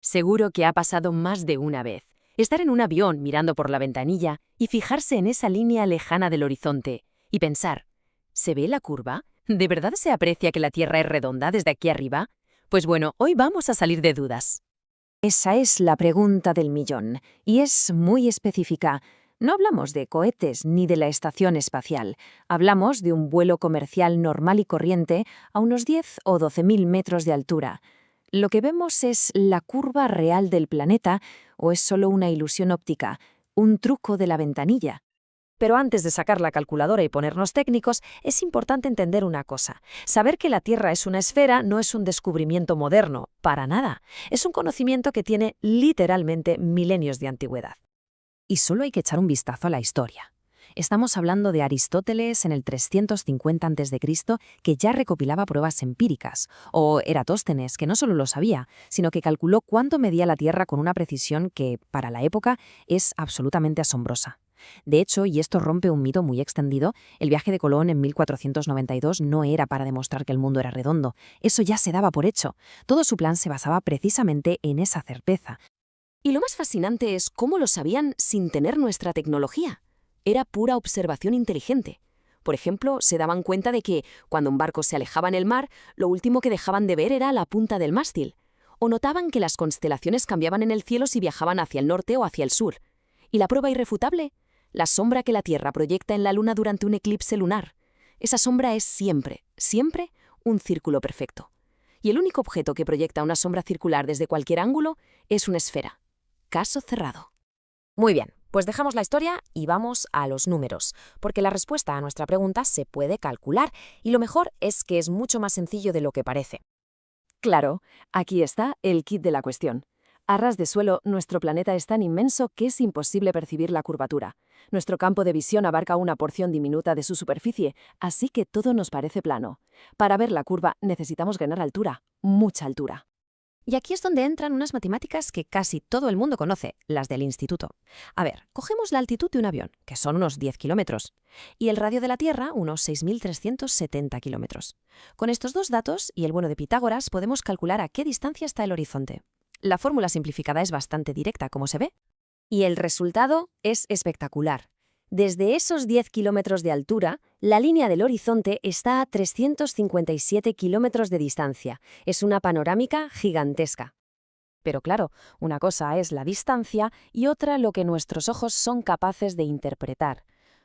Seguro que ha pasado más de una vez. Estar en un avión mirando por la ventanilla y fijarse en esa línea lejana del horizonte y pensar, ¿se ve la curva? ¿De verdad se aprecia que la Tierra es redonda desde aquí arriba? Pues bueno, hoy vamos a salir de dudas. Esa es la pregunta del millón, y es muy específica. No hablamos de cohetes ni de la estación espacial. Hablamos de un vuelo comercial normal y corriente a unos 10 o 12.000 metros de altura. ¿Lo que vemos es la curva real del planeta o es solo una ilusión óptica, un truco de la ventanilla? Pero antes de sacar la calculadora y ponernos técnicos, es importante entender una cosa. Saber que la Tierra es una esfera no es un descubrimiento moderno, para nada. Es un conocimiento que tiene literalmente milenios de antigüedad. Y solo hay que echar un vistazo a la historia. Estamos hablando de Aristóteles en el 350 a.C., que ya recopilaba pruebas empíricas, o Eratóstenes, que no solo lo sabía, sino que calculó cuánto medía la Tierra con una precisión que, para la época, es absolutamente asombrosa. De hecho, y esto rompe un mito muy extendido, el viaje de Colón en 1492 no era para demostrar que el mundo era redondo. Eso ya se daba por hecho. Todo su plan se basaba precisamente en esa certeza. Y lo más fascinante es cómo lo sabían sin tener nuestra tecnología. Era pura observación inteligente. Por ejemplo, se daban cuenta de que, cuando un barco se alejaba en el mar, lo último que dejaban de ver era la punta del mástil. O notaban que las constelaciones cambiaban en el cielo si viajaban hacia el norte o hacia el sur. ¿Y la prueba irrefutable? La sombra que la Tierra proyecta en la Luna durante un eclipse lunar. Esa sombra es siempre, siempre, un círculo perfecto. Y el único objeto que proyecta una sombra circular desde cualquier ángulo es una esfera. Caso cerrado. Muy bien, pues dejamos la historia y vamos a los números, porque la respuesta a nuestra pregunta se puede calcular y lo mejor es que es mucho más sencillo de lo que parece. Claro, aquí está el kit de la cuestión. A ras de suelo, nuestro planeta es tan inmenso que es imposible percibir la curvatura. Nuestro campo de visión abarca una porción diminuta de su superficie, así que todo nos parece plano. Para ver la curva necesitamos ganar altura, mucha altura. Y aquí es donde entran unas matemáticas que casi todo el mundo conoce, las del instituto. A ver, cogemos la altitud de un avión, que son unos 10 kilómetros, y el radio de la Tierra, unos 6.370 kilómetros. Con estos dos datos y el bueno de Pitágoras podemos calcular a qué distancia está el horizonte. La fórmula simplificada es bastante directa, como se ve. Y el resultado es espectacular. Desde esos 10 kilómetros de altura, la línea del horizonte está a 357 kilómetros de distancia. Es una panorámica gigantesca. Pero claro, una cosa es la distancia y otra lo que nuestros ojos son capaces de interpretar.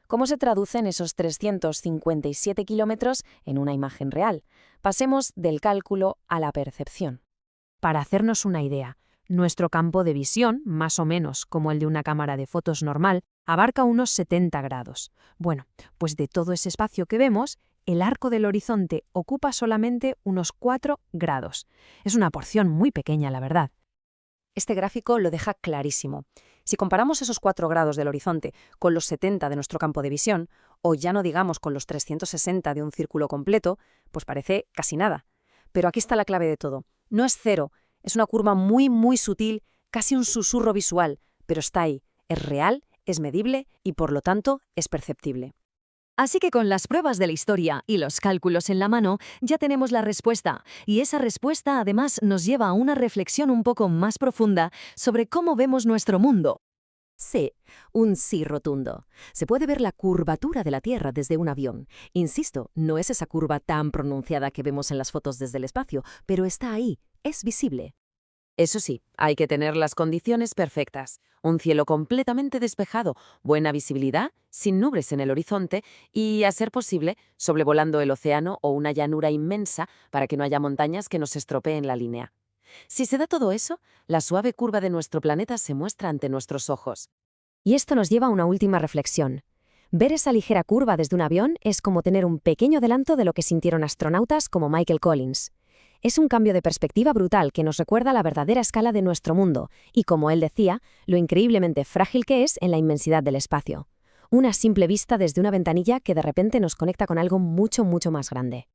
¿Cómo se traducen esos 357 kilómetros en una imagen real? Pasemos del cálculo a la percepción. Para hacernos una idea, nuestro campo de visión, más o menos como el de una cámara de fotos normal, abarca unos 70 grados. Bueno, pues de todo ese espacio que vemos, el arco del horizonte ocupa solamente unos 4 grados. Es una porción muy pequeña, la verdad. Este gráfico lo deja clarísimo. Si comparamos esos 4 grados del horizonte con los 70 de nuestro campo de visión, o ya no digamos con los 360 de un círculo completo, pues parece casi nada. Pero aquí está la clave de todo. No es cero, es una curva muy, muy sutil, casi un susurro visual, pero está ahí, es real, es medible y, por lo tanto, es perceptible. Así que con las pruebas de la historia y los cálculos en la mano, ya tenemos la respuesta. Y esa respuesta, además, nos lleva a una reflexión un poco más profunda sobre cómo vemos nuestro mundo. Sí, un sí rotundo. Se puede ver la curvatura de la Tierra desde un avión. Insisto, no es esa curva tan pronunciada que vemos en las fotos desde el espacio, pero está ahí, es visible. Eso sí, hay que tener las condiciones perfectas. Un cielo completamente despejado, buena visibilidad, sin nubes en el horizonte y, a ser posible, sobrevolando el océano o una llanura inmensa para que no haya montañas que nos estropeen la línea. Si se da todo eso, la suave curva de nuestro planeta se muestra ante nuestros ojos. Y esto nos lleva a una última reflexión. Ver esa ligera curva desde un avión es como tener un pequeño adelanto de lo que sintieron astronautas como Michael Collins. Es un cambio de perspectiva brutal que nos recuerda la verdadera escala de nuestro mundo y, como él decía, lo increíblemente frágil que es en la inmensidad del espacio. Una simple vista desde una ventanilla que de repente nos conecta con algo mucho, mucho más grande.